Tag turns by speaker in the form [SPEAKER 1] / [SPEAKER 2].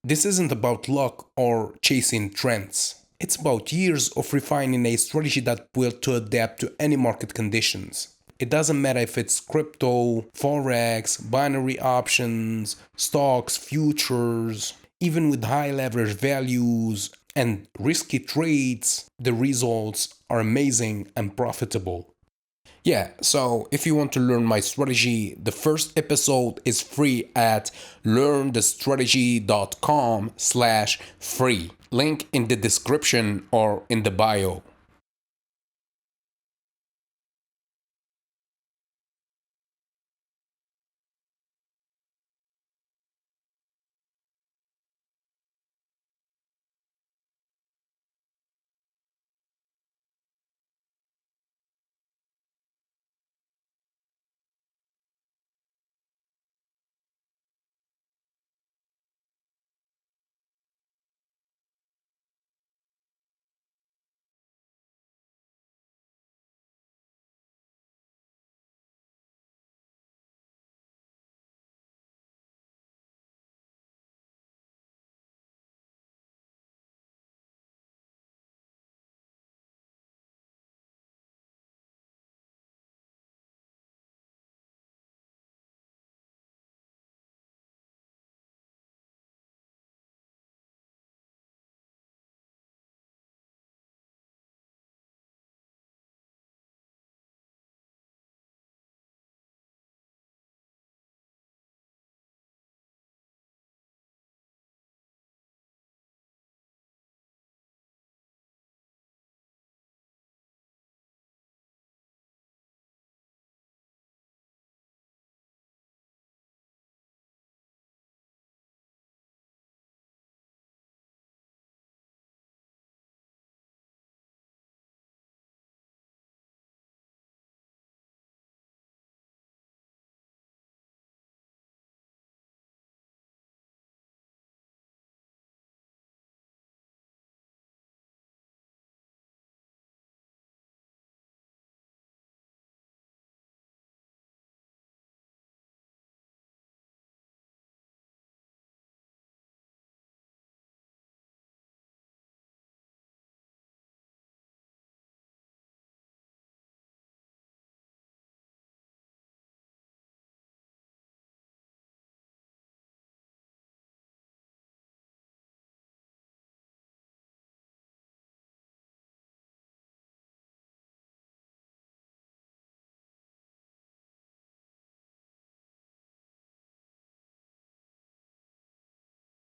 [SPEAKER 1] This isn't about luck or chasing trends. It's about years of refining a strategy that built to adapt to any market conditions. It doesn't matter if it's crypto, forex, binary options, stocks, futures, even with high leverage values and risky trades, the results are amazing and profitable. Yeah, so if you want to learn my strategy, the first episode is free at learnthestrategy.com/free. Link in the description or in the bio.